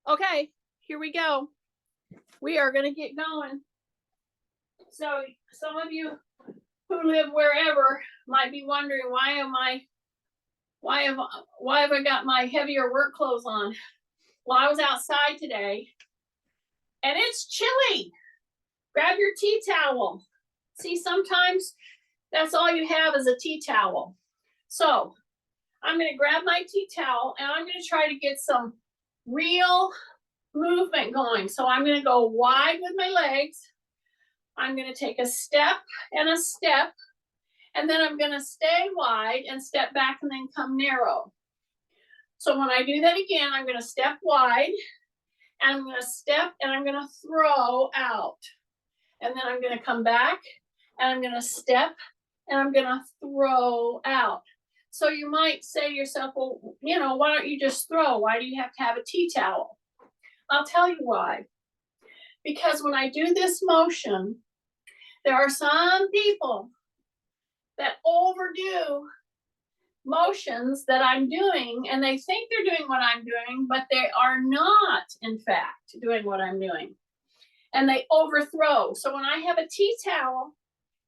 Okay, here we go. We are going to get going. So some of you who live wherever might be wondering, why have I got my heavier work clothes on? Well, I was outside today and it's chilly. Grab your T-Towel. See, sometimes that's all you have is a T-Towel. So I'm going to grab my T-Towel and I'm going to try to get some real movement going. So I'm going to go wide with my legs. I'm going to take a step, and then I'm going to stay wide and step back and then come narrow. So when I do that again, I'm going to step wide and I'm going to step and I'm going to throw out. And then I'm going to come back and I'm going to step and I'm going to throw out. So you might say to yourself, well, why don't you just throw? Why do you have to have a T-Towel? I'll tell you why. Because when I do this motion, there are some people that overdo motions that I'm doing, and they think they're doing what I'm doing, but they are not, in fact, doing what I'm doing. And they overthrow. So when I have a T-Towel,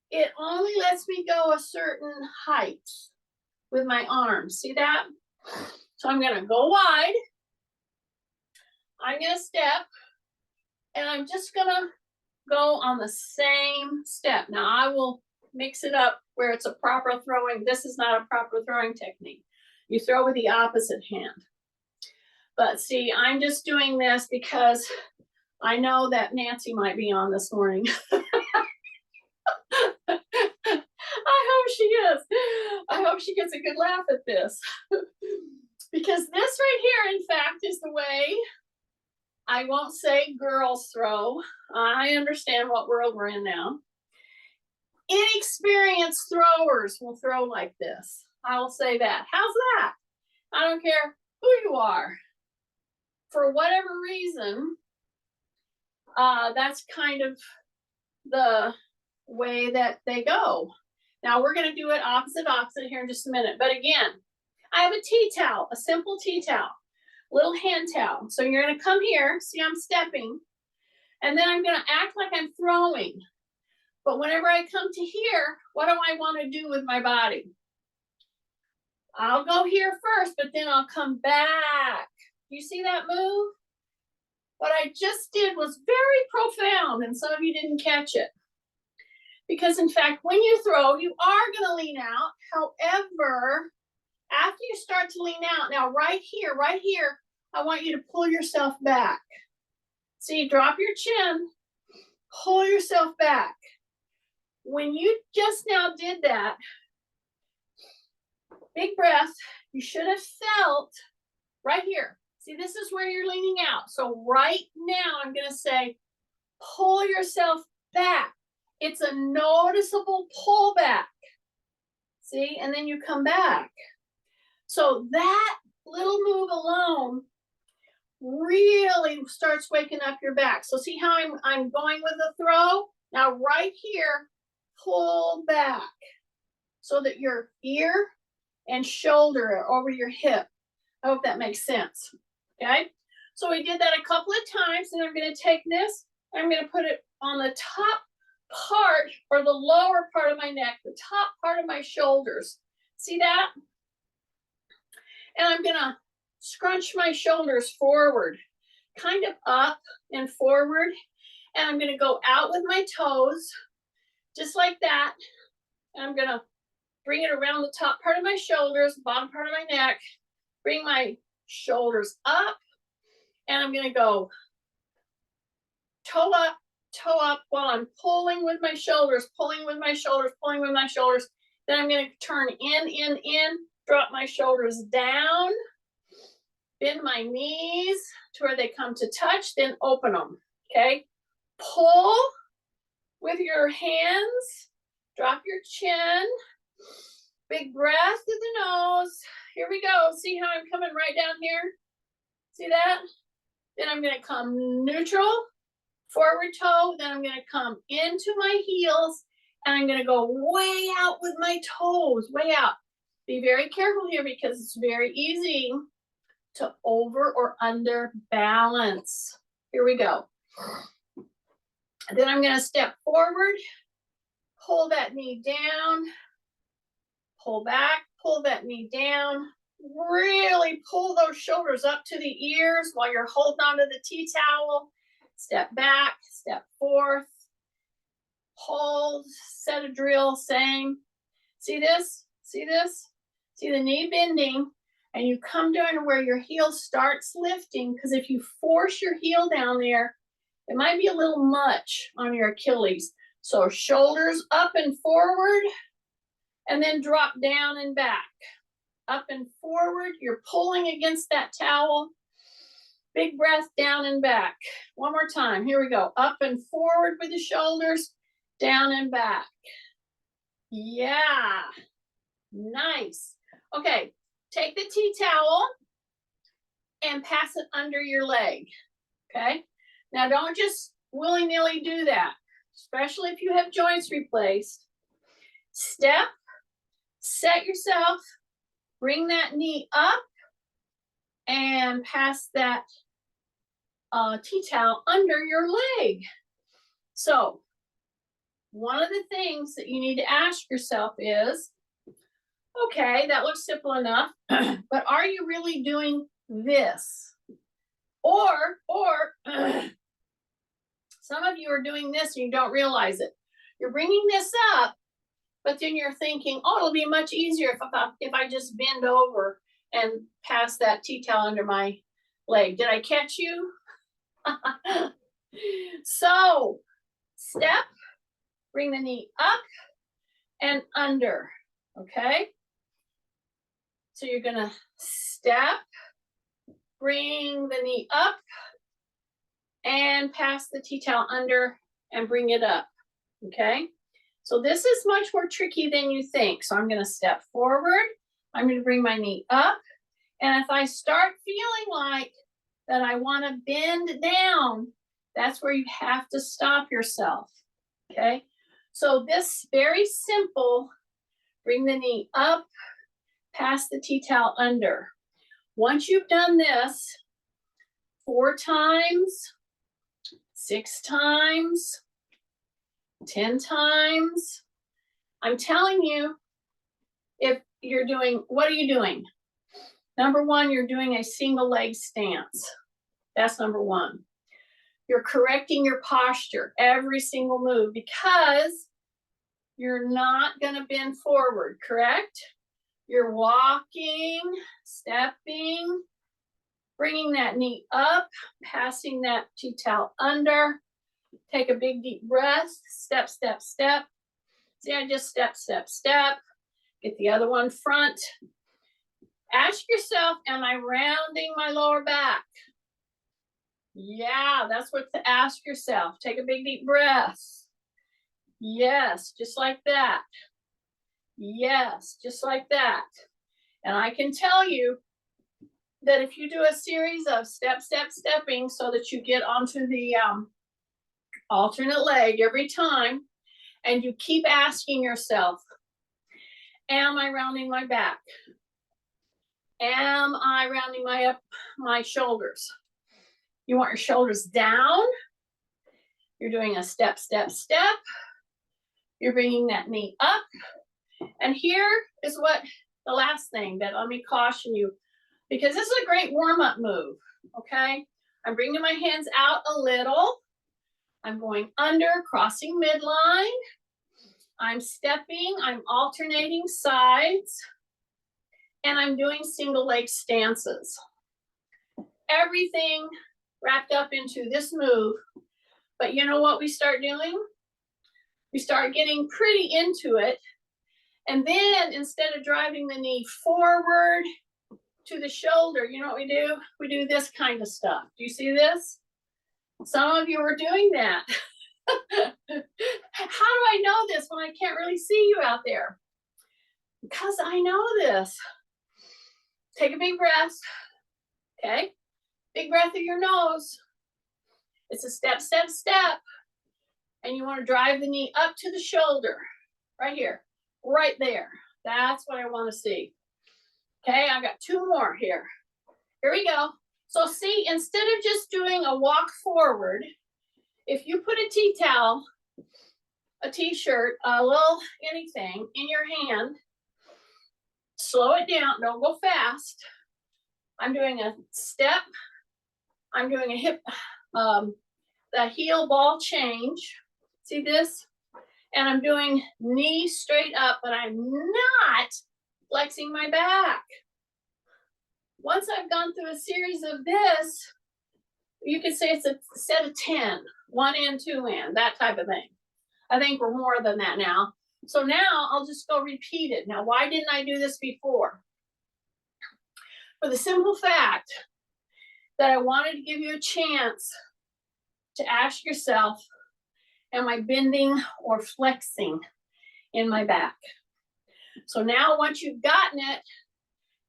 it only lets me go a certain height with my arms. See that? So I'm going to go wide. I'm going to step. And I'm just going to go on the same step. Now I will mix it up where it's a proper throwing. This is not a proper throwing technique. You throw with the opposite hand. But see, I'm just doing this because I know that Nancy might be on this morning. I hope she is. I hope she gets a good laugh at this. Because this right here, in fact, is the way, I won't say girls throw. I understand what world we're in now. Inexperienced throwers will throw like this. I will say that. How's that? I don't care who you are. For whatever reason, that's kind of the way that they go. Now we're going to do it opposite here in just a minute. But again, I have a T-Towel, a simple T-Towel, little hand towel. So you're going to come here. See, I'm stepping. And then I'm going to act like I'm throwing. But whenever I come to here, what do I want to do with my body? I'll go here first, but then I'll come back. You see that move? What I just did was very profound, and some of you didn't catch it. Because in fact, when you throw, you are going to lean out. However, after you start to lean out, now right here, I want you to pull yourself back. See, drop your chin, pull yourself back. When you just now did that, big breath, you should have felt right here. See, this is where you're leaning out. So right now, I'm going to say, pull yourself back. It's a noticeable pull back. See, and then you come back. So that little move alone really starts waking up your back. So see how I'm going with the throw? Now right here, pull back so that your ear and shoulder are over your hip. I hope that makes sense. Okay, so we did that a couple of times, and I'm going to take this, I'm going to put it on the top part or the lower part of my neck, the top part of my shoulders. See that? And I'm going to scrunch my shoulders forward, kind of up and forward. And I'm going to go out with my toes, just like that. And I'm going to bring it around the top part of my shoulders, bottom part of my neck, bring my shoulders up, and I'm going to go toe up while I'm pulling with my shoulders, pulling with my shoulders, pulling with my shoulders. Then I'm going to turn in, drop my shoulders down, bend my knees to where they come to touch, then open them, okay? Pull with your hands, drop your chin, big breath through the nose. Here we go. See how I'm coming right down here? See that? Then I'm going to come neutral, forward toe. Then I'm going to come into my heels, and I'm going to go way out with my toes, way out. Be very careful here because it's very easy to over or under balance. Here we go. Then I'm going to step forward, pull that knee down, pull back, pull that knee down, really pull those shoulders up to the ears while you're holding onto the T-towel. Step back, step forth, hold, set a drill, same. See this? See this? See the knee bending, and you come down to where your heel starts lifting, because if you force your heel down there, it might be a little much on your Achilles. So shoulders up and forward, and then drop down and back. Up and forward, you're pulling against that towel. Big breath, down and back. One more time, here we go. Up and forward with the shoulders, down and back. Yeah, nice. Okay, take the T-towel and pass it under your leg, okay? Now don't just willy-nilly do that, especially if you have joints replaced. Step, set yourself, bring that knee up, and pass that T-towel under your leg. So one of the things that you need to ask yourself is, okay, that looks simple enough, but are you really doing this? Or some of you are doing this and you don't realize it. You're bringing this up, but then you're thinking, oh, it'll be much easier if I just bend over and pass that T-towel under my leg. Did I catch you? So step, bring the knee up and under, okay? So you're gonna step, bring the knee up, and pass the T-towel under and bring it up, okay? So this is much more tricky than you think. So I'm gonna step forward, I'm gonna bring my knee up, and if I start feeling like that I wanna bend down, that's where you have to stop yourself, okay? So this very simple, bring the knee up, pass the T-towel under. Once you've done this 4 times, 6 times, 10 times, I'm telling you, if you're doing, what are you doing? Number 1, you're doing a single leg stance. That's number 1. You're correcting your posture every single move because you're not going to bend forward, correct? You're walking, stepping, bringing that knee up, passing that T-towel under. Take a big deep breath, step, step, step. See, I just step, step, step. Get the other one front. Ask yourself, am I rounding my lower back? Yeah, that's what to ask yourself. Take a big deep breath. Yes, just like that. Yes, just like that. And I can tell you that if you do a series of step, step, stepping so that you get onto the alternate leg every time, and you keep asking yourself, am I rounding my back? Am I rounding my shoulders? You want your shoulders down. You're doing a step, step, step. You're bringing that knee up. And here is what the last thing that let me caution you, because this is a great warm-up move, okay? I'm bringing my hands out a little. I'm going under, crossing midline. I'm stepping, I'm alternating sides, and I'm doing single leg stances. Everything wrapped up into this move. But you know what we start doing? We start getting pretty into it. And then instead of driving the knee forward to the shoulder, you know what we do? We do this kind of stuff. Do you see this? Some of you are doing that. How do I know this when I can't really see you out there? Because I know this. Take a big breath. Okay? Big breath through your nose. It's a step, step, step. And you want to drive the knee up to the shoulder. Right here. Right there. That's what I want to see. Okay, I got 2 more here. Here we go. So see, instead of just doing a walk forward, if you put a T-towel, a t-shirt, a little anything in your hand, slow it down, don't go fast. I'm doing a step, I'm doing a hip, the heel ball change. See this? And I'm doing knee straight up, but I'm not flexing my back. Once I've gone through a series of this, you could say it's a set of 10, 1 in, 2 in, that type of thing. I think we're more than that now. So now I'll just go repeat it. Now, why didn't I do this before? For the simple fact that I wanted to give you a chance to ask yourself, am I bending or flexing in my back? So now once you've gotten it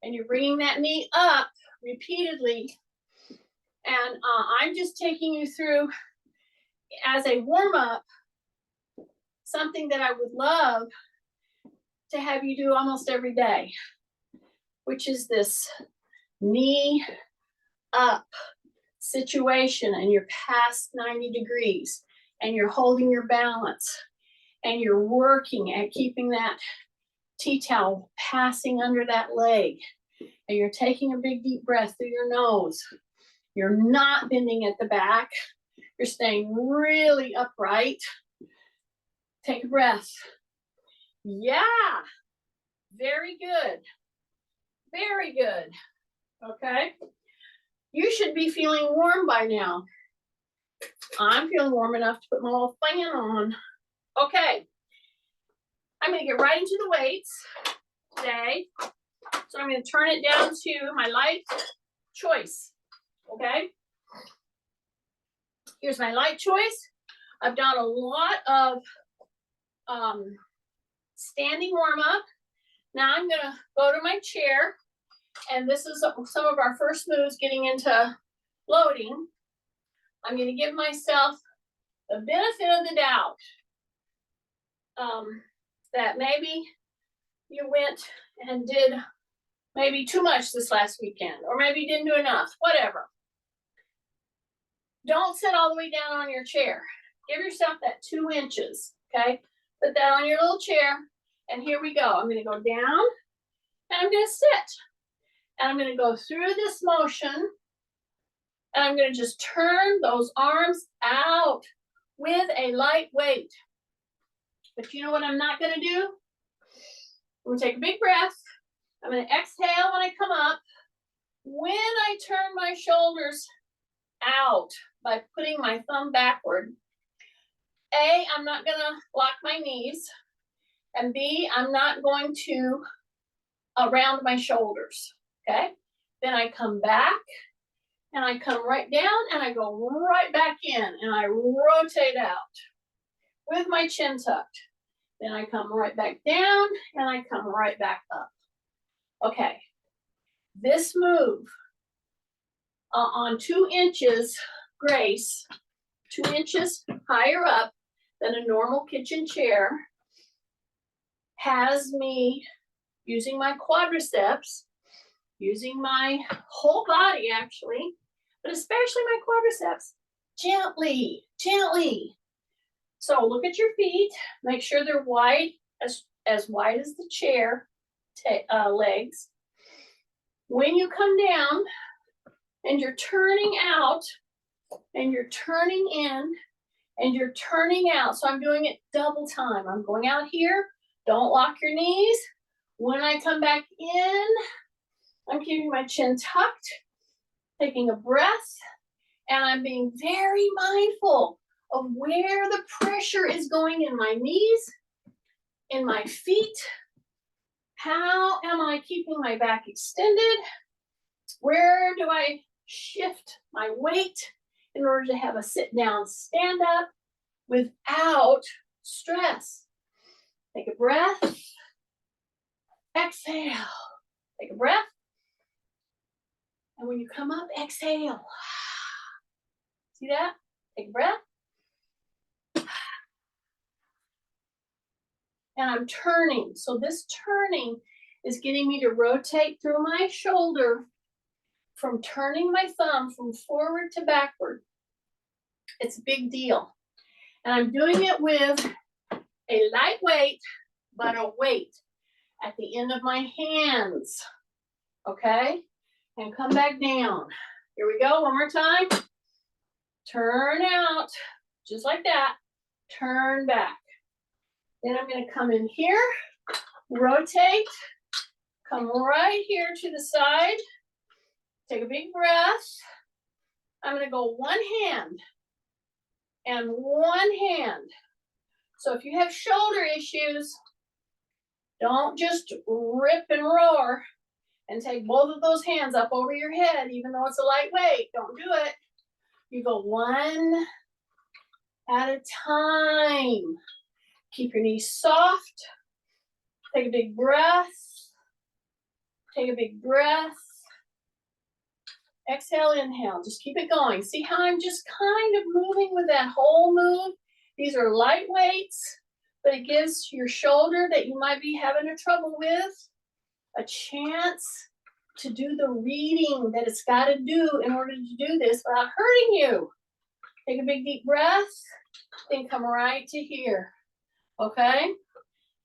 and you're bringing that knee up repeatedly, and I'm just taking you through as a warm-up, something that I would love to have you do almost every day, which is this knee up situation, and you're past 90 degrees and you're holding your balance and you're working at keeping that T-towel passing under that leg, and you're taking a big deep breath through your nose. You're not bending at the back. You're staying really upright. Take a breath. Yeah, very good. Very good. Okay. You should be feeling warm by now. I'm feeling warm enough to put my little fan on. Okay. I'm going to get right into the weights today. So I'm going to turn it down to my light choice. Okay. Here's my light choice. I've done a lot of standing warm up. Now I'm going to go to my chair, and this is some of our first moves getting into loading. I'm going to give myself the benefit of the doubt that maybe you went and did maybe too much this last weekend, or maybe you didn't do enough, whatever. Don't sit all the way down on your chair. Give yourself that 2 inches, okay? Put that on your little chair, and here we go. I'm going to go down, and I'm going to sit. And I'm going to go through this motion, and I'm going to just turn those arms out with a light weight. But you know what I'm not going to do? I'm going to take a big breath. I'm going to exhale when I come up. When I turn my shoulders out by putting my thumb backward, A, I'm not going to lock my knees, and B, I'm not going to round my shoulders, okay? Then I come back, and I come right down, and I go right back in, and I rotate out with my chin tucked. Then I come right back down, and I come right back up. Okay, this move on 2 inches, Grace, 2 inches higher up than a normal kitchen chair, has me using my quadriceps, using my whole body actually, but especially my quadriceps, gently, gently. So look at your feet, make sure they're wide, as wide as the chair legs. When you come down and you're turning out and you're turning in and you're turning out, so I'm doing it double time. I'm going out here, don't lock your knees. When I come back in, I'm keeping my chin tucked, taking a breath, and I'm being very mindful of where the pressure is going in my knees, in my feet. How am I keeping my back extended? Where do I shift my weight in order to have a sit down, stand up without stress? Take a breath. Exhale. Take a breath. And when you come up, exhale. See that? Take a breath. And I'm turning. So this turning is getting me to rotate through my shoulder from turning my thumb from forward to backward. It's a big deal. And I'm doing it with a light weight, but a weight at the end of my hands. Okay? And come back down. Here we go, one more time. Turn out, just like that. Turn back. Then I'm gonna come in here, rotate, come right here to the side. Take a big breath. I'm gonna go one hand and one hand. So if you have shoulder issues, don't just rip and roar and take both of those hands up over your head, even though it's a light weight. Don't do it. You go one at a time. Keep your knees soft. Take a big breath. Take a big breath. Exhale, inhale. Just keep it going. See how I'm just kind of moving with that whole move? These are light weights, but it gives your shoulder that you might be having a trouble with a chance to do the reading that it's got to do in order to do this without hurting you. Take a big deep breath, then come right to here. Okay?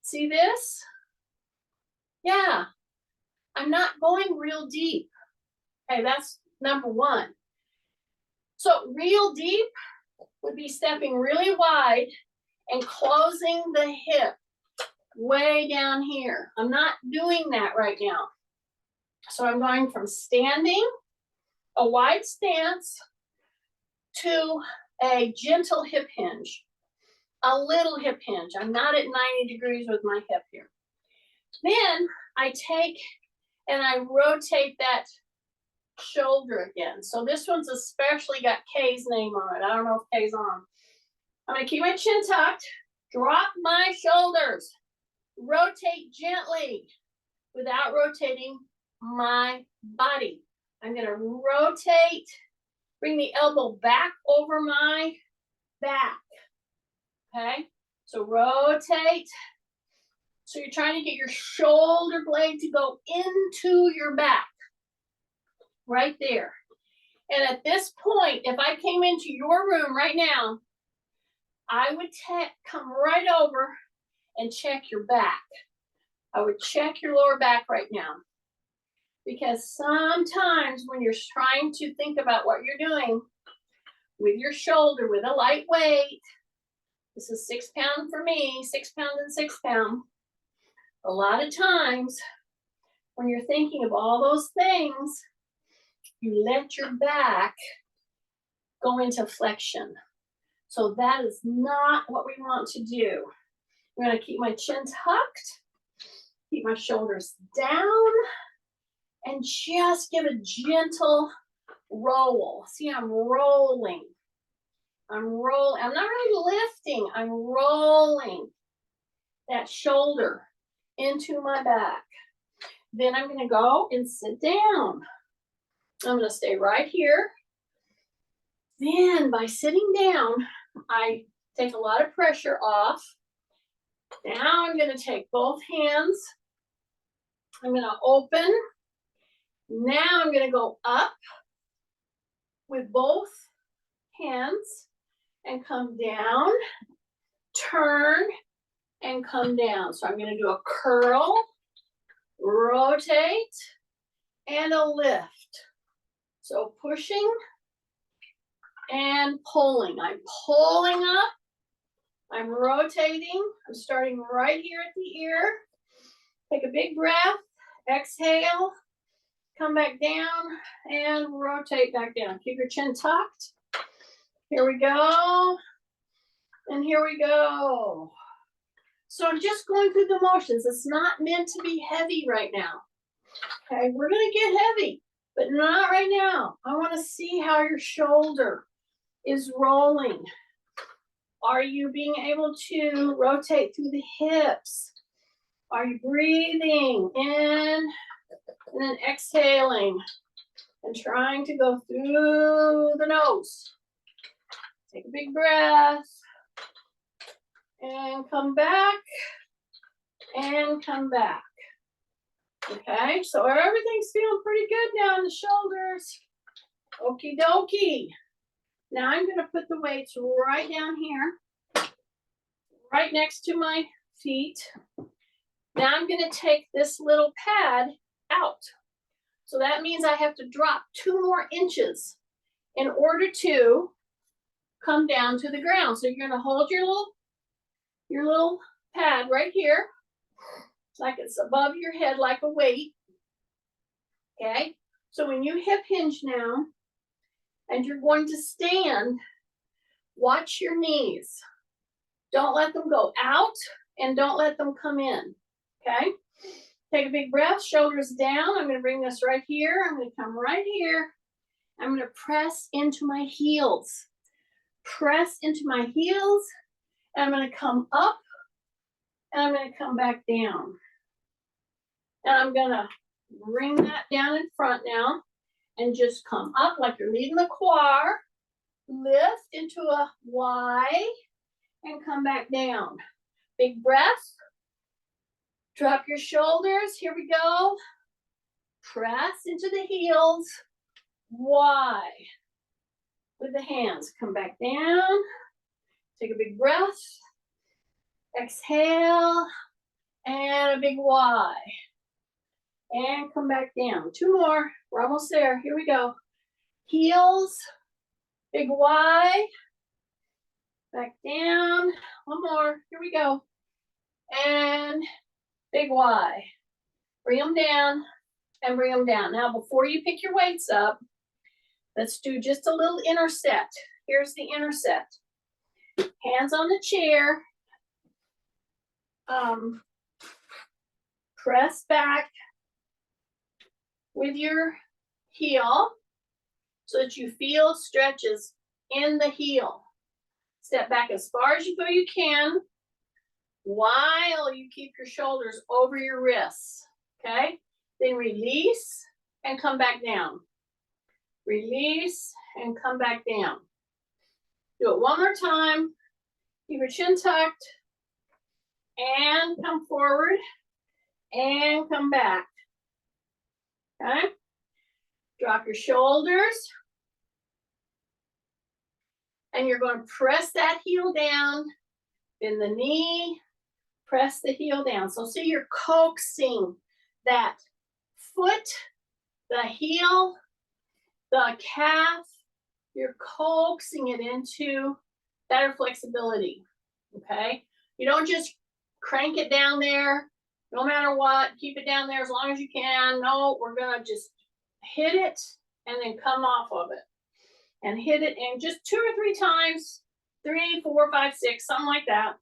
See this? Yeah. I'm not going real deep. Okay, that's number one. So real deep would be stepping really wide and closing the hip way down here. I'm not doing that right now. So I'm going from standing, a wide stance, to a gentle hip hinge, a little hip hinge. I'm not at 90 degrees with my hip here. Then I take and I rotate that shoulder again. So this one's especially got Kay's name on it. I don't know if Kay's on. I'm gonna keep my chin tucked, drop my shoulders, rotate gently without rotating my body. I'm gonna rotate, bring the elbow back over my back. Okay, so rotate. So you're trying to get your shoulder blade to go into your back, right there. And at this point, if I came into your room right now, I would come right over and check your back. I would check your lower back right now. Because sometimes when you're trying to think about what you're doing with your shoulder, with a light weight, this is 6 pounds for me, 6 pounds and 6 pounds. A lot of times when you're thinking of all those things, you let your back go into flexion. So that is not what we want to do. I'm going to keep my chin tucked, keep my shoulders down, and just give a gentle roll. See, I'm rolling. I'm rolling. I'm not really lifting. I'm rolling that shoulder into my back. Then I'm going to go and sit down. I'm going to stay right here. Then by sitting down, I take a lot of pressure off. Now I'm going to take both hands. I'm going to open. Now I'm going to go up with both hands and come down, turn, and come down. So I'm going to do a curl, rotate, and a lift. So pushing and pulling. I'm pulling up. I'm rotating. I'm starting right here at the ear. Take a big breath. Exhale. Come back down and rotate back down. Keep your chin tucked. Here we go. And here we go. So I'm just going through the motions. It's not meant to be heavy right now. Okay, we're going to get heavy, but not right now. I want to see how your shoulder is rolling. Are you being able to rotate through the hips? Are you breathing in and then exhaling and trying to go through the nose? Take a big breath and come back and come back. Okay, so everything's feeling pretty good now in the shoulders. Okie dokie. Now I'm gonna put the weights right down here, right next to my feet. Now I'm gonna take this little pad out. So that means I have to drop 2 more inches in order to come down to the ground. So you're gonna hold your little pad right here, like it's above your head like a weight. Okay, so when you hip hinge now, and you're going to stand, watch your knees. Don't let them go out and don't let them come in, okay? Take a big breath, shoulders down. I'm gonna bring this right here. I'm gonna come right here. I'm gonna press into my heels. Press into my heels, and I'm gonna come up, and I'm gonna come back down. And I'm gonna bring that down in front now, and just come up like you're leading the choir. Lift into a Y, and come back down. Big breath. Drop your shoulders. Here we go. Press into the heels. Y. With the hands. Come back down. Take a big breath. Exhale. And a big Y. And come back down. 2 more. We're almost there. Here we go. Heels. Big Y. Back down. 1 more. Here we go. And big Y. Bring them down and bring them down. Now, before you pick your weights up, let's do just a little inner set. Here's the inner set. Hands on the chair. Press back with your heel so that you feel stretches in the heel. Step back as far as you can while you keep your shoulders over your wrists, okay? Then release and come back down. Release and come back down. Do it 1 more time. Keep your chin tucked and come forward and come back, okay? Drop your shoulders and you're going to press that heel down, bend the knee, press the heel down. So see, you're coaxing that foot, the heel, the calf, you're coaxing it into better flexibility, okay? You don't just crank it down there, no matter what, keep it down there as long as you can. No, we're gonna just hit it and then come off of it. And hit it in just 2 or 3 times, 3, 4, 5, 6, something like that.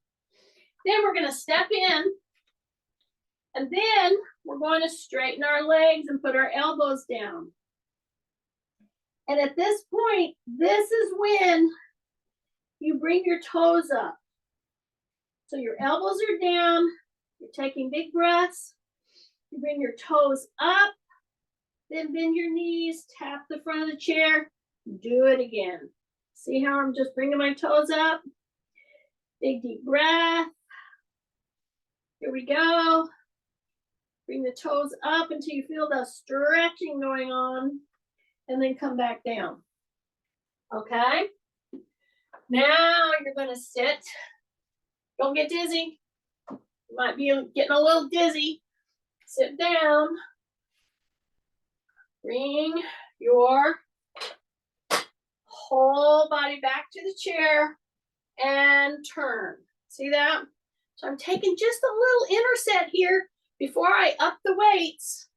Then we're gonna step in, and then we're going to straighten our legs and put our elbows down. And at this point, this is when you bring your toes up. So your elbows are down, you're taking big breaths, you bring your toes up, then bend your knees, tap the front of the chair, do it again. See how I'm just bringing my toes up? Big deep breath. Here we go. Bring the toes up until you feel the stretching going on, and then come back down. Okay? Now you're gonna sit. Don't get dizzy. You might be getting a little dizzy. Sit down. Bring your whole body back to the chair and turn. See that? So I'm taking just a little inner set here before I up the weights,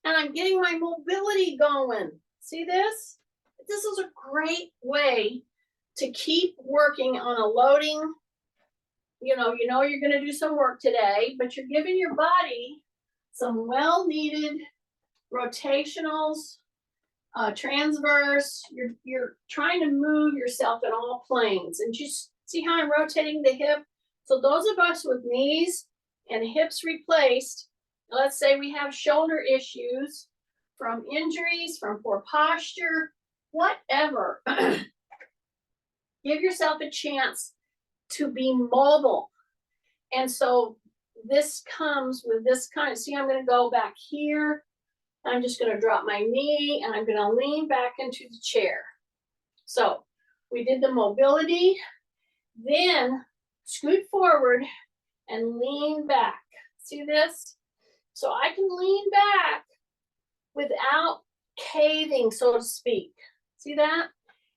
and I'm getting my mobility going. See this? This is a great way to keep working on a loading. You know you're going to do some work today, but you're giving your body some well-needed rotationals, transverse. You're trying to move yourself in all planes, and just see how I'm rotating the hip. So those of us with knees and hips replaced, let's say we have shoulder issues from injuries, from poor posture, whatever, give yourself a chance to be mobile. And so this comes with this kind of, see, I'm going to go back here. I'm just going to drop my knee and I'm going to lean back into the chair. So we did the mobility, then scoot forward and lean back. See this? So I can lean back without caving, so to speak. See that?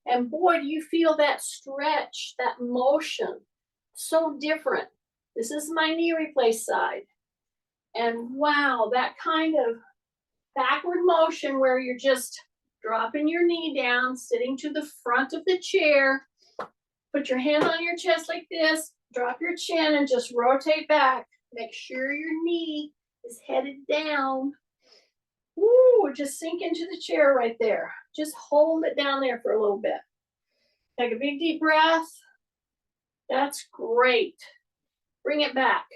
And boy, do you feel that stretch, that motion. So different. This is my knee replace side. And wow, that kind of backward motion where you're just dropping your knee down, sitting to the front of the chair, put your hand on your chest like this, drop your chin and just rotate back. Make sure your knee is headed down. Woo, just sink into the chair right there. Just hold it down there for a little bit. Take a big deep breath. That's great. Bring it back.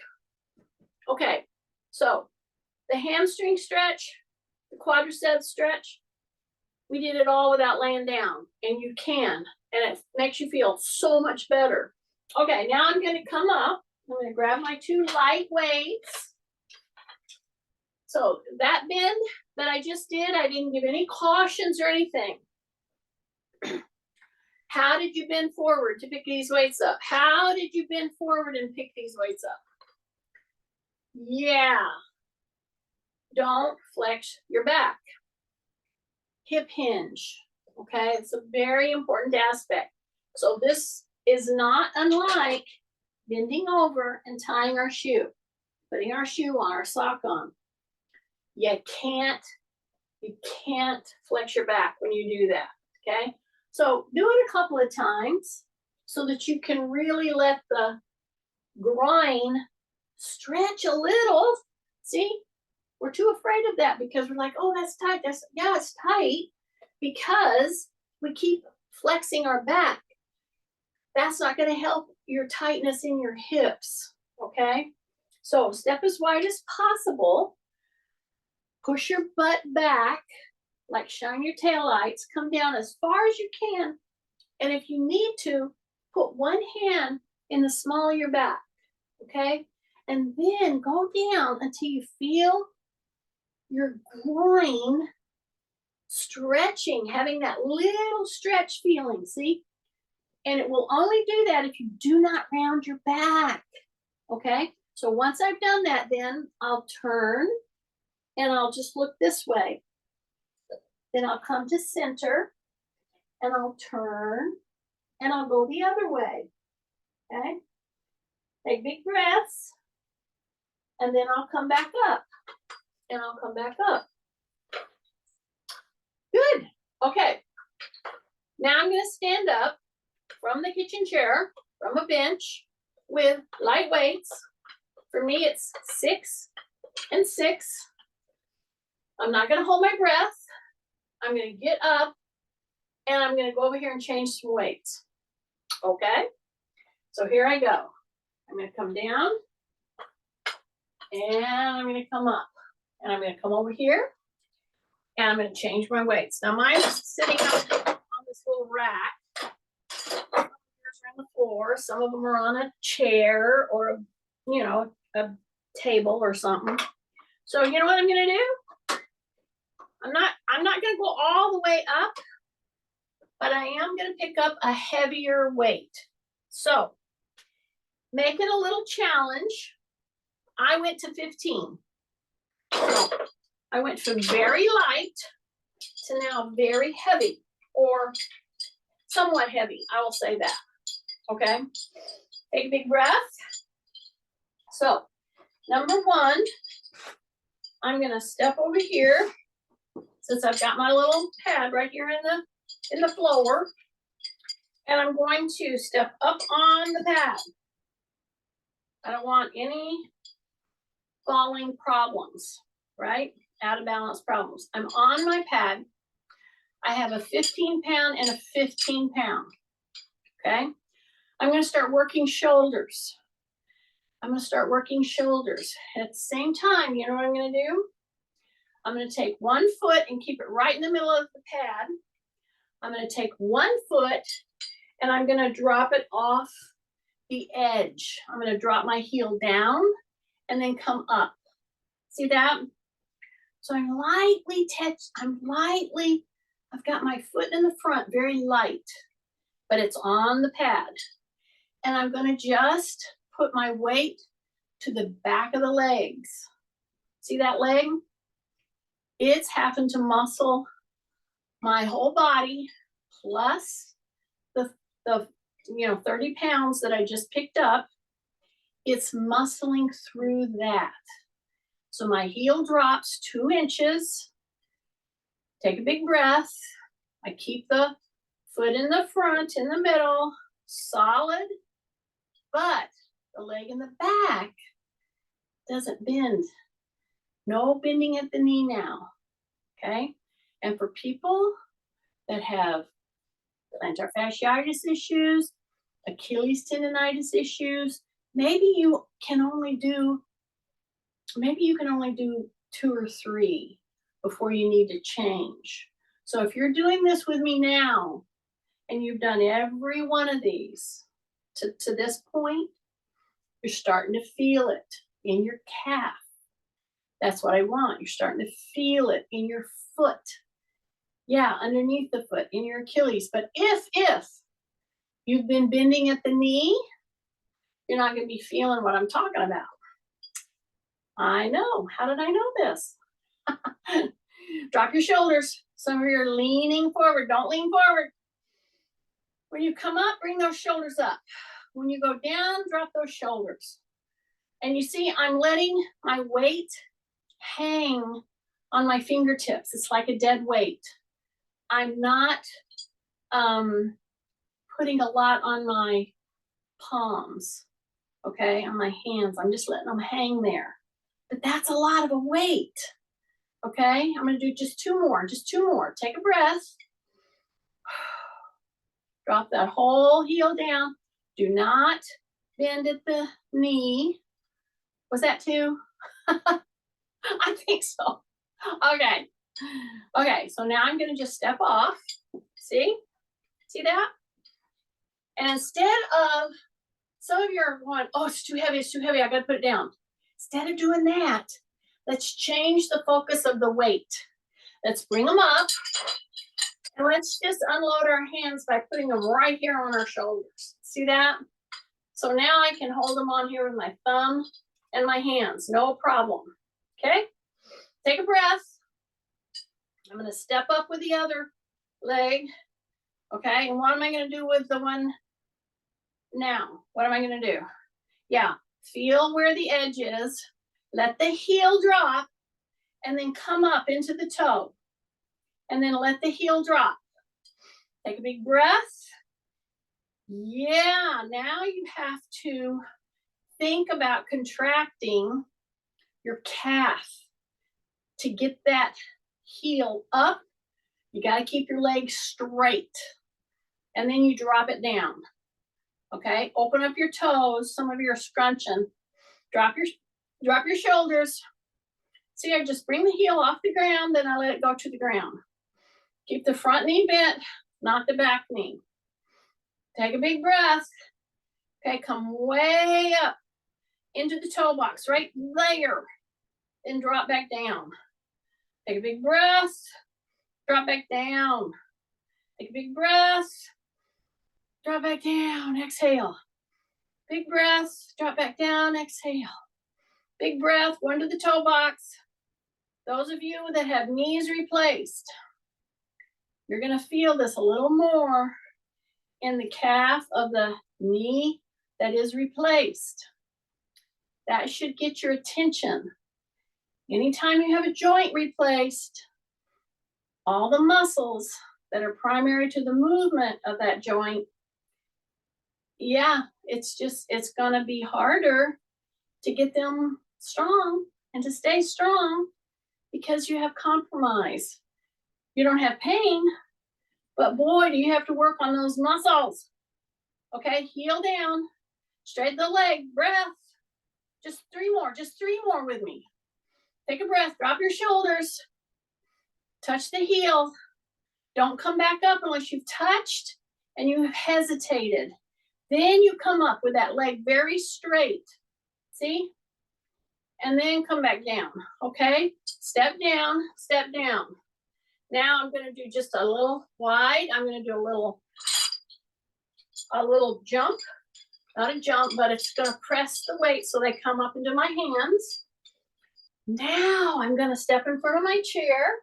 Okay, so the hamstring stretch, the quadricep stretch, we did it all without laying down, and you can, and it makes you feel so much better. Okay, now I'm going to come up. I'm going to grab my 2 light weights. So that bend that I just did, I didn't give any cautions or anything. How did you bend forward to pick these weights up? How did you bend forward and pick these weights up? Yeah. Don't flex your back. Hip hinge. Okay, it's a very important aspect. So this is not unlike bending over and tying our shoe, putting our shoe on, our sock on. You can't flex your back when you do that, okay? So do it a couple of times so that you can really let the groin stretch a little. See, we're too afraid of that because we're like, oh, that's tight. Yeah, it's tight because we keep flexing our back. That's not going to help your tightness in your hips, okay? So step as wide as possible. Push your butt back, like shine your taillights. Come down as far as you can. And if you need to, put one hand in the small of your back, okay? And then go down until you feel your groin stretching, having that little stretch feeling, see? And it will only do that if you do not round your back, okay? So once I've done that, then I'll turn and I'll just look this way. Then I'll come to center and I'll turn and I'll go the other way, okay? Take big breaths and then I'll come back up and I'll come back up. Good, okay. Now I'm gonna stand up from the kitchen chair, from a bench with light weights. For me, it's 6 and 6. I'm not gonna hold my breath. I'm gonna get up and I'm gonna go over here and change some weights. Okay? So here I go. I'm gonna come down and I'm gonna come up and I'm gonna come over here and I'm gonna change my weights. Now mine's sitting up on this little rack. Some of yours are on the floor. Some of them are on a chair or a table or something. So you know what I'm gonna do? I'm not gonna go all the way up, but I am gonna pick up a heavier weight. So make it a little challenge. I went to 15. So I went from very light to now very heavy, or somewhat heavy, I will say that. Okay, take a big breath. So number 1, I'm gonna step over here. Since I've got my little pad right here in the floor, and I'm going to step up on the pad. I don't want any falling problems, right? Out of balance problems. I'm on my pad. I have a 15-pound and a 15-pound, okay? I'm gonna start working shoulders. I'm gonna start working shoulders. At the same time, you know what I'm gonna do? I'm going to take 1 foot and keep it right in the middle of the pad. I'm going to take 1 foot and I'm going to drop it off the edge. I'm going to drop my heel down and then come up. See that? So I'm lightly I've got my foot in the front, very light, but it's on the pad. And I'm gonna just put my weight to the back of the legs. See that leg? It's having to muscle my whole body plus the 30 pounds that I just picked up. It's muscling through that. So my heel drops 2 inches. Take a big breath. I keep the foot in the front, in the middle, solid, but the leg in the back doesn't bend. No bending at the knee now, okay? And for people that have plantar fasciitis issues, Achilles tendonitis issues, maybe you can only do 2 or 3 before you need to change. So if you're doing this with me now and you've done every one of these to this point, you're starting to feel it in your calf. That's what I want. You're starting to feel it in your foot. Yeah, underneath the foot, in your Achilles. But if you've been bending at the knee, you're not going to be feeling what I'm talking about. I know. How did I know this? Drop your shoulders. Some of you are leaning forward. Don't lean forward. When you come up, bring those shoulders up. When you go down, drop those shoulders. And you see, I'm letting my weight hang on my fingertips. It's like a dead weight. I'm not putting a lot on my palms, okay, on my hands. I'm just letting them hang there. But that's a lot of a weight, okay? I'm going to do just 2 more, Take a breath. Drop that whole heel down. Do not bend at the knee. Was that 2? I think so. Okay. Okay, so now I'm going to just step off. See that? And instead of, some of you are going, oh, it's too heavy, I got to put it down. Instead of doing that, let's change the focus of the weight. Let's bring them up. And let's just unload our hands by putting them right here on our shoulders. See that? So now I can hold them on here with my thumb and my hands, no problem. Okay? Take a breath. I'm going to step up with the other leg. Okay? And what am I going to do with the one now? What am I going to do? Yeah, feel where the edge is. Let the heel drop and then come up into the toe. And then let the heel drop. Take a big breath. Yeah, now you have to think about contracting your calf to get that heel up. You got to keep your legs straight. And then you drop it down. Okay, open up your toes. Some of you are scrunching. Drop your shoulders. See, I just bring the heel off the ground, then I let it go to the ground. Keep the front knee bent, not the back knee. Take a big breath. Okay, come way up into the toe box, right there. Then drop back down. Take a big breath. Drop back down. Take a big breath. Drop back down. Exhale. Big breath. Drop back down. Exhale. Big breath. Go into the toe box. Those of you that have knees replaced, you're going to feel this a little more in the calf of the knee that is replaced. That should get your attention. Anytime you have a joint replaced, all the muscles that are primary to the movement of that joint, yeah, it's going to be harder to get them strong and to stay strong because you have compromise. You don't have pain, but boy, do you have to work on those muscles. Okay, heel down, straighten the leg, breath. Just 3 more with me. Take a breath, drop your shoulders, touch the heel. Don't come back up unless you've touched and you have hesitated. Then you come up with that leg very straight. See? and then come back down, okay? Step down, step down. Now I'm gonna do just a little wide. I'm gonna do a little jump, not a jump, but it's gonna press the weight so they come up into my hands. Now I'm gonna step in front of my chair,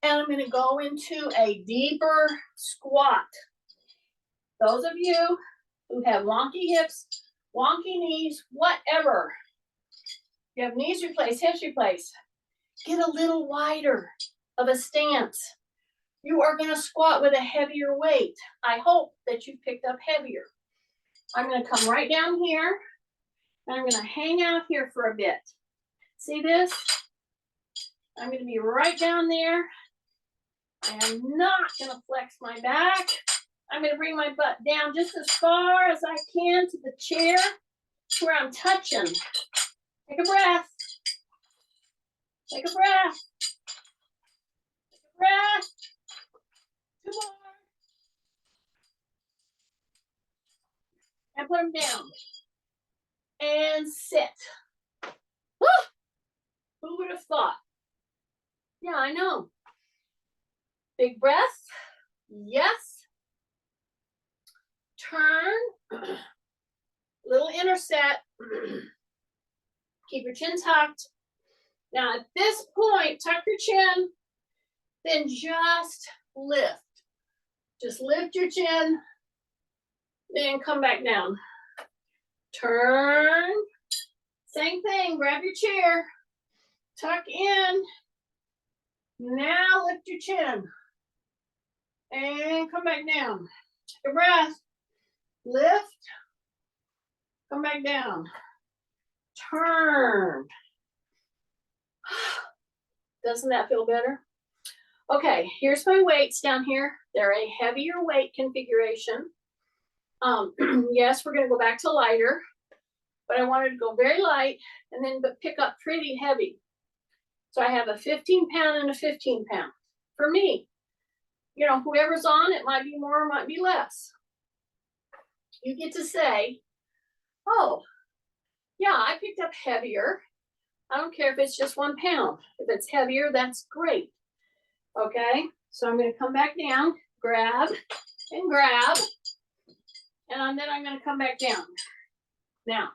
and I'm gonna go into a deeper squat. Those of you who have wonky hips, wonky knees, whatever, you have knees replaced, hips replaced, get a little wider of a stance. You are gonna squat with a heavier weight. I hope that you picked up heavier. I'm gonna come right down here, and I'm gonna hang out here for a bit. See this? I'm gonna be right down there. I am not gonna flex my back. I'm gonna bring my butt down just as far as I can to the chair, to where I'm touching. Take a breath. Take a breath. Take a breath. 2 more. And put them down. And sit. Woo! Who would have thought? Yeah, I know. Big breath. Yes. Turn. Little interset. Keep your chin tucked. Now at this point, tuck your chin, then just lift. Just lift your chin, then come back down. Turn. Same thing, grab your chair, tuck in. Now lift your chin. And come back down. Take a breath. Lift. Come back down. Turn. Doesn't that feel better? Okay, here's my weights down here. They're a heavier weight configuration. Yes, we're gonna go back to lighter, but I wanted to go very light and then pick up pretty heavy. So I have a 15-pound and a 15-pound. For me, you know, whoever's on, it might be more, might be less. You get to say, oh, yeah, I picked up heavier. I don't care if it's just 1 pound. If it's heavier, that's great. Okay, so I'm gonna come back down, grab, and grab, and then I'm gonna come back down. Now,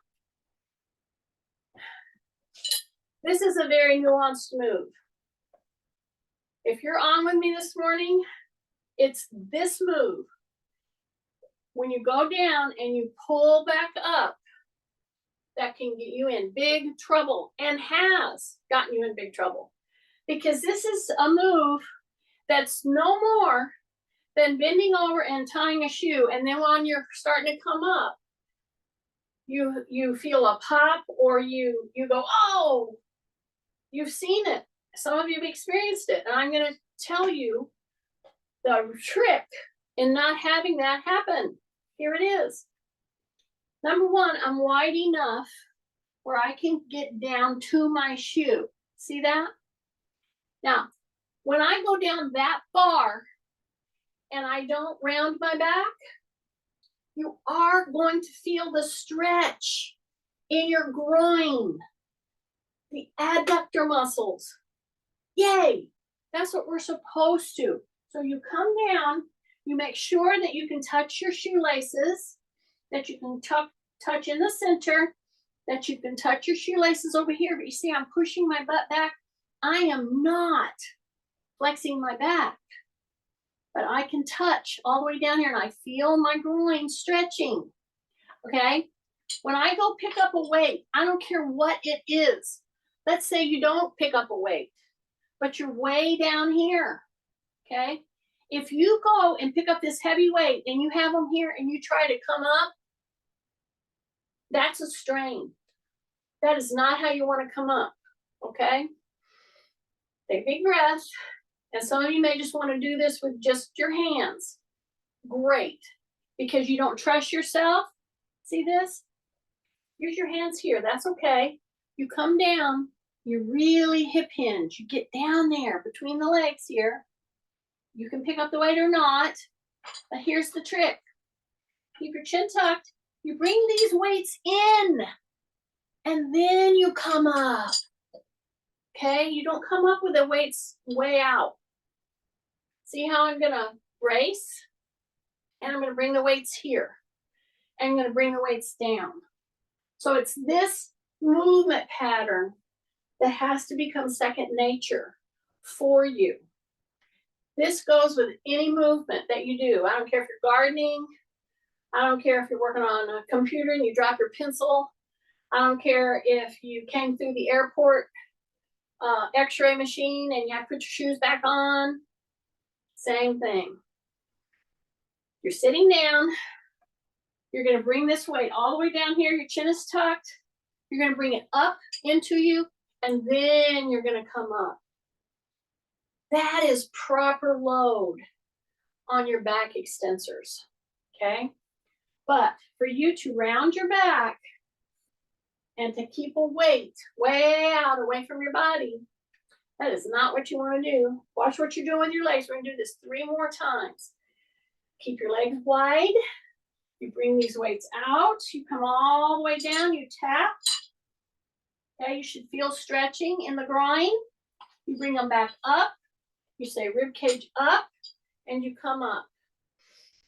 this is a very nuanced move. If you're on with me this morning, it's this move. When you go down and you pull back up, that can get you in big trouble, and has gotten you in big trouble. Because this is a move that's no more than bending over and tying a shoe, and then when you're starting to come up, you feel a pop, or you go, oh, you've seen it. Some of you have experienced it, and I'm gonna tell you the trick in not having that happen. Here it is. Number one, I'm wide enough where I can get down to my shoe. See that? Now, when I go down that far and I don't round my back, you are going to feel the stretch in your groin, the adductor muscles. Yay! That's what we're supposed to. So you come down, you make sure that you can touch your shoelaces, that you can touch in the center, that you can touch your shoelaces over here. But you see, I'm pushing my butt back. I am not flexing my back, but I can touch all the way down here, and I feel my groin stretching. Okay, when I go pick up a weight, I don't care what it is. Let's say you don't pick up a weight, but you're way down here. Okay, if you go and pick up this heavy weight and you have them here and you try to come up, that's a strain. That is not how you want to come up. Okay, take a big breath. And some of you may just want to do this with just your hands. Great, because you don't trust yourself. See this? Use your hands here. That's okay. You come down, you really hip hinge. You get down there between the legs here. You can pick up the weight or not, but here's the trick. Keep your chin tucked. You bring these weights in. and then you come up. Okay, you don't come up with the weights way out. See how I'm gonna brace? And I'm gonna bring the weights here. And I'm gonna bring the weights down. So it's this movement pattern that has to become second nature for you. This goes with any movement that you do. I don't care if you're gardening. I don't care if you're working on a computer and you drop your pencil. I don't care if you came through the airport x-ray machine and you have to put your shoes back on. Same thing. You're sitting down. You're going to bring this weight all the way down here. Your chin is tucked. You're going to bring it up into you, and then you're going to come up. That is proper load on your back extensors, okay? But for you to round your back and to keep a weight way out away from your body, that is not what you want to do. Watch what you're doing with your legs. We're going to do this 3 more times. Keep your legs wide. You bring these weights out. You come all the way down. You tap. Okay, you should feel stretching in the groin. You bring them back up. You say rib cage up, and you come up.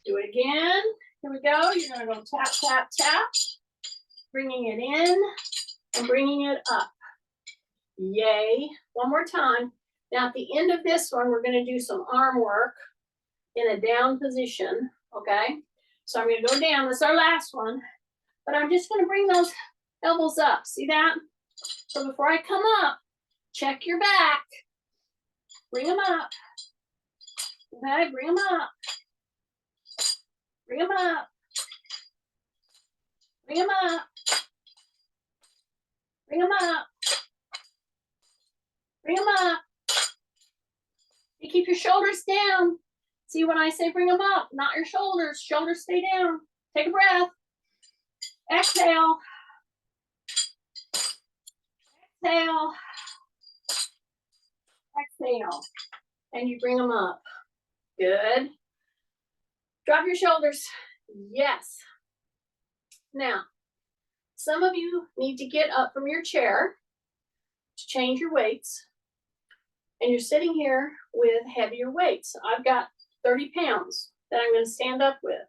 Do it again. Here we go. You're going to go tap, tap, tap. Bringing it in and bringing it up. Yay. One more time. Now at the end of this one, we're going to do some arm work in a down position, okay? So I'm going to go down. This is our last one. But I'm just going to bring those elbows up. See that? So before I come up, check your back. Bring them up. Okay, bring them up. Bring them up. Bring them up. Bring them up. Bring them up. You keep your shoulders down. See, when I say bring them up, not your shoulders. Shoulders stay down. Take a breath. Exhale. Exhale. Exhale. And you bring them up. Good. Drop your shoulders. Yes. Now, some of you need to get up from your chair to change your weights. And you're sitting here with heavier weights. I've got 30 pounds that I'm going to stand up with.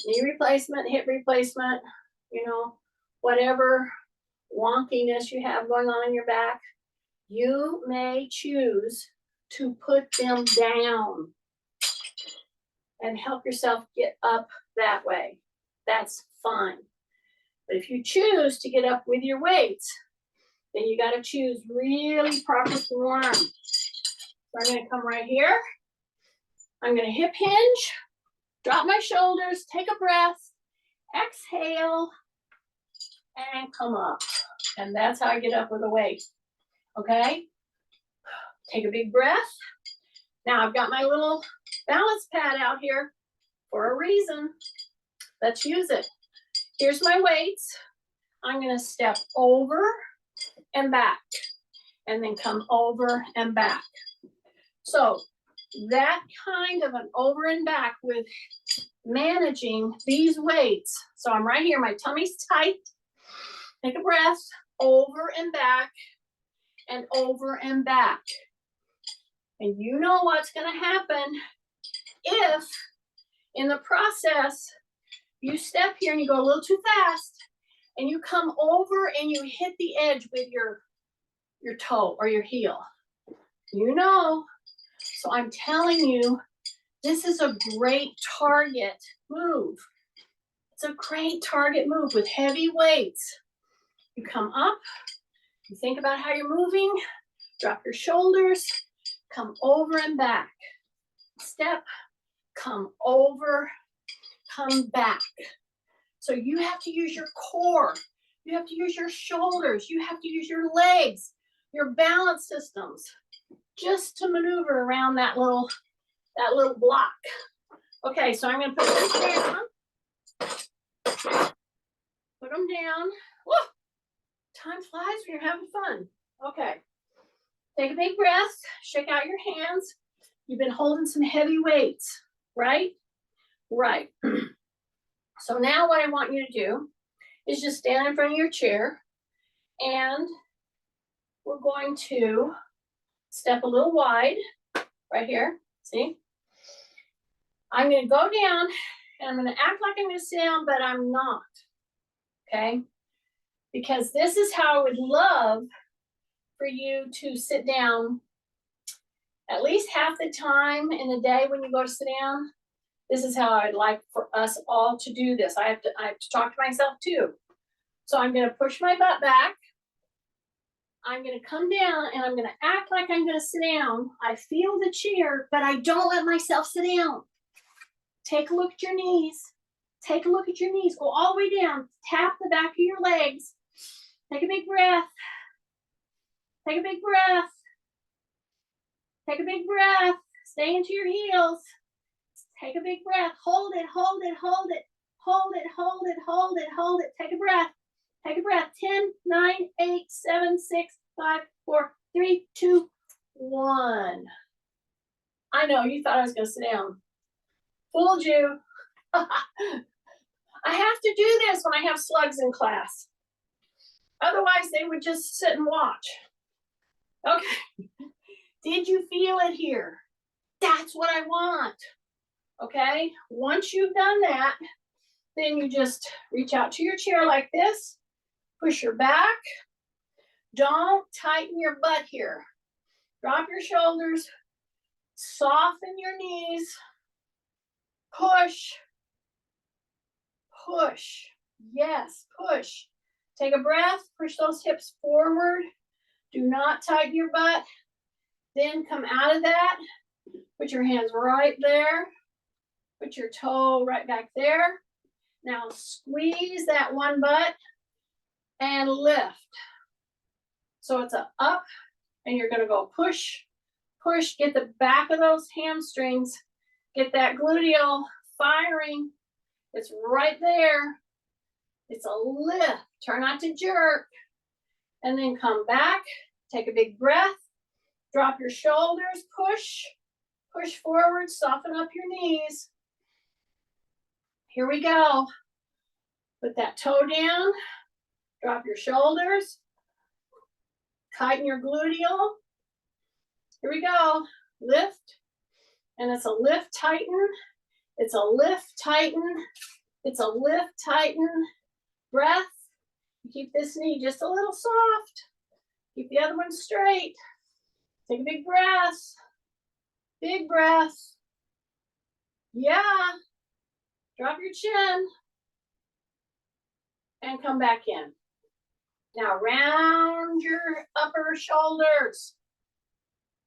Knee replacement, hip replacement, you know, whatever wonkiness you have going on in your back, you may choose to put them down and help yourself get up that way. That's fine. But if you choose to get up with your weights, then you got to choose really proper form. So I'm going to come right here. I'm going to hip hinge, drop my shoulders, take a breath, exhale, and come up. And that's how I get up with a weight. Okay? Take a big breath. Now I've got my little balance pad out here for a reason. Let's use it. Here's my weights. I'm going to step over and back, and then come over and back. So that kind of an over and back with managing these weights. So I'm right here, my tummy's tight. Take a breath, over and back, and over and back. And you know what's going to happen if in the process you step here and you go a little too fast and you come over and you hit the edge with your toe or your heel. You know. So I'm telling you, this is a great target move. It's a great target move with heavy weights. You come up, you think about how you're moving, drop your shoulders, come over and back. Step, come over, come back. So you have to use your core. You have to use your shoulders. You have to use your legs, your balance systems, just to maneuver around that little block. Okay, so I'm going to put this down. Put them down. Woo! Time flies when you're having fun. Okay. Take a big breath. Shake out your hands. You've been holding some heavy weights, right? Right. So now what I want you to do is just stand in front of your chair, and we're going to step a little wide right here. See? I'm going to go down and I'm going to act like I'm going to sit down, but I'm not. Okay? Because this is how I would love for you to sit down at least half the time in the day when you go to sit down. This is how I'd like for us all to do this. I have to talk to myself too. So I'm going to push my butt back. I'm going to come down and I'm going to act like I'm going to sit down. I feel the chair, but I don't let myself sit down. Take a look at your knees. Take a look at your knees. Go all the way down. Tap the back of your legs. Take a big breath. Take a big breath. Take a big breath. Stay into your heels. Take a big breath. Hold it, hold it, hold it. Hold it, hold it, hold it, hold it. Take a breath. Take a breath. 10, 9, 8, 7, 6, 5, 4, 3, 2, 1. I know, you thought I was going to sit down. Fooled you. I have to do this when I have slugs in class. Otherwise, they would just sit and watch. Okay. Did you feel it here? That's what I want. Okay. Once you've done that, then you just reach out to your chair like this. Push your back. Don't tighten your butt here. Drop your shoulders. Soften your knees. Push. Push. Yes, push. Take a breath. Push those hips forward. Do not tighten your butt. Then come out of that. Put your hands right there. Put your toe right back there. Now squeeze that one butt and lift. So it's a up, and you're going to go push, push. Get the back of those hamstrings. Get that gluteal firing. It's right there. It's a lift. Try not to jerk. And then come back. Take a big breath. Drop your shoulders. Push. Push forward. Soften up your knees. Here we go. Put that toe down. Drop your shoulders. Tighten your gluteal. Here we go. Lift. And it's a lift, tighten. It's a lift, tighten. It's a lift, tighten. Breath. Keep this knee just a little soft. Keep the other one straight. Take a big breath. Big breath. Yeah. Drop your chin. And come back in. Now round your upper shoulders.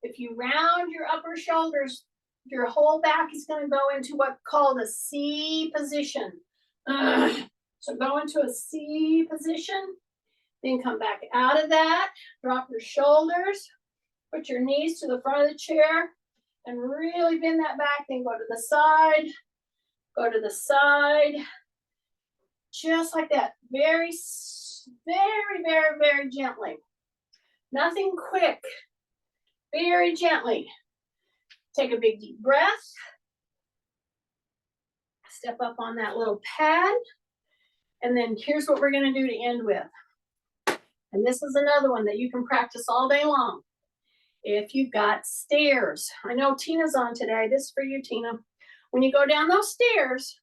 If you round your upper shoulders, your whole back is going to go into what's called a C position. So go into a C position, then come back out of that, drop your shoulders, put your knees to the front of the chair, and really bend that back, then go to the side, go to the side, just like that, very, very, very, very gently. Nothing quick, very gently. Take a big deep breath. Step up on that little pad. And then here's what we're going to do to end with. And this is another one that you can practice all day long. If you've got stairs. I know Tina's on today. This is for you, Tina. When you go down those stairs,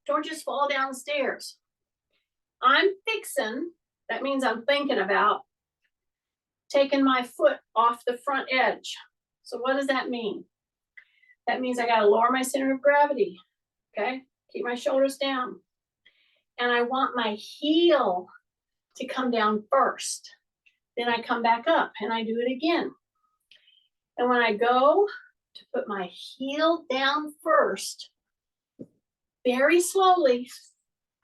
don't just fall down the stairs. I'm fixing, that means I'm thinking about taking my foot off the front edge. So what does that mean? That means I got to lower my center of gravity, okay? Keep my shoulders down. And I want my heel to come down first. Then I come back up and I do it again. And when I go to put my heel down first, very slowly,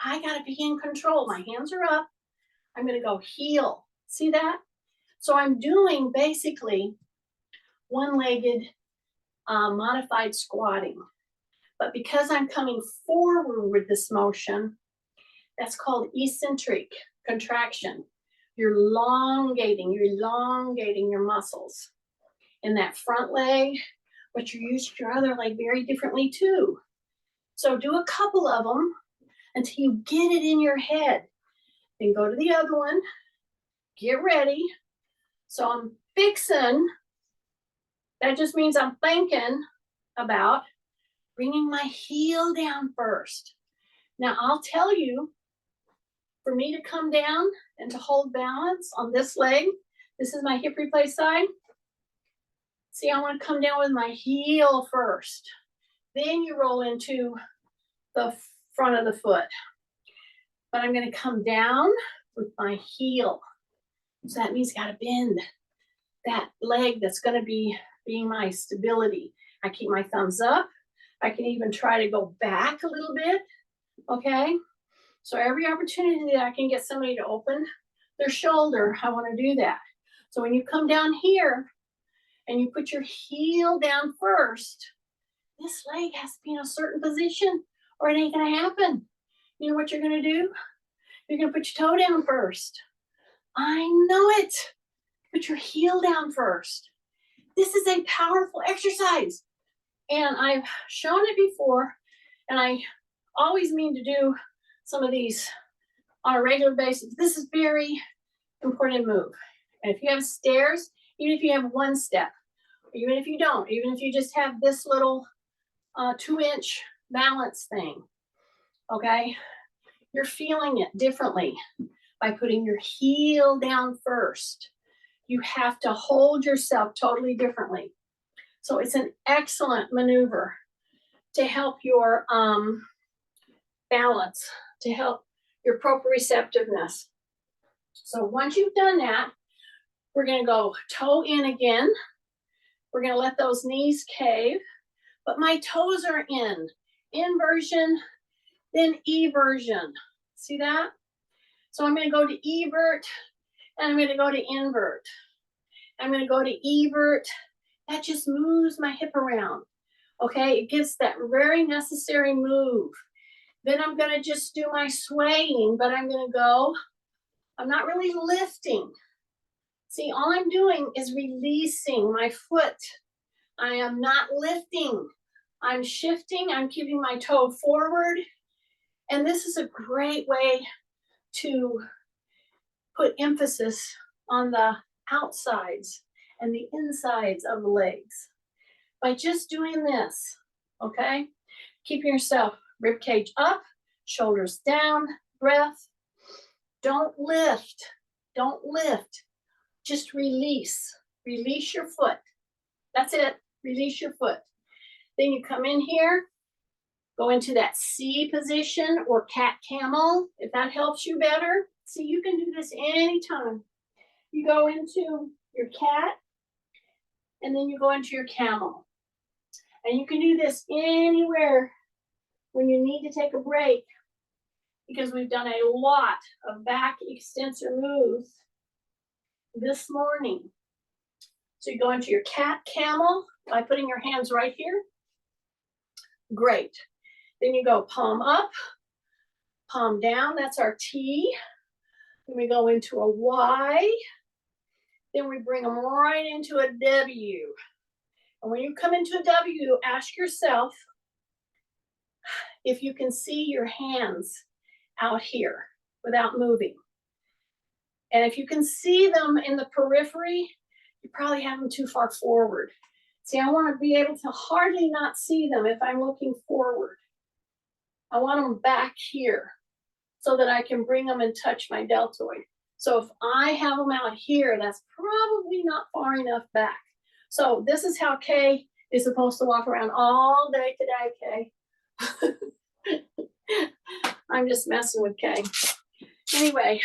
I got to be in control. My hands are up. I'm going to go heel. See that? So I'm doing basically one-legged modified squatting. But because I'm coming forward with this motion, that's called eccentric contraction. You're elongating your muscles in that front leg, but you're using your other leg very differently too. So do a couple of them until you get it in your head. Then go to the other one. Get ready. So I'm fixing. That just means I'm thinking about bringing my heel down first. Now I'll tell you, for me to come down and to hold balance on this leg, this is my hip replace side. See, I want to come down with my heel first. Then you roll into the front of the foot. But I'm going to come down with my heel. So that means got to bend that leg that's going to be being my stability. I keep my thumbs up. I can even try to go back a little bit. Okay. So every opportunity that I can get somebody to open their shoulder, I want to do that. So when you come down here and you put your heel down first, this leg has to be in a certain position or it ain't going to happen. You know what you're going to do? You're going to put your toe down first. I know it. Put your heel down first. This is a powerful exercise. And I've shown it before, and I always mean to do some of these on a regular basis. This is very important move. And if you have stairs, even if you have one step, even if you don't, even if you just have this little 2-inch balance thing, okay, you're feeling it differently by putting your heel down first. You have to hold yourself totally differently. So it's an excellent maneuver to help your balance, to help your proprioceptiveness. So once you've done that, we're going to go toe in again. We're going to let those knees cave, but my toes are in. Inversion, then eversion. See that? So I'm going to go to evert, and I'm going to go to invert. I'm going to go to evert. That just moves my hip around. Okay, it gives that very necessary move. Then I'm going to just do my swaying, but I'm going to go, I'm not really lifting. See, all I'm doing is releasing my foot. I am not lifting. I'm shifting, I'm keeping my toe forward. And this is a great way to put emphasis on the outsides and the insides of the legs by just doing this, okay? Keeping yourself rib cage up, shoulders down, breath. Don't lift, don't lift. Just release, release your foot. That's it, release your foot. Then you come in here, go into that C position or cat camel, if that helps you better. See, you can do this anytime. You go into your cat, and then you go into your camel. And you can do this anywhere when you need to take a break, because we've done a lot of back extensor moves this morning. So you go into your cat camel by putting your hands right here. Great. Then you go palm up, palm down. That's our T. Then we go into a Y. Then we bring them right into a W. And when you come into a W, ask yourself if you can see your hands out here without moving. And if you can see them in the periphery, you probably have them too far forward. See, I want to be able to hardly not see them if I'm looking forward. I want them back here so that I can bring them and touch my deltoid. So if I have them out here, that's probably not far enough back. So this is how Kay is supposed to walk around all day today, Kay. I'm just messing with Kay. Anyway,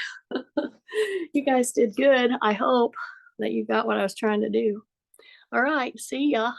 you guys did good. I hope that you got what I was trying to do. All right, see ya.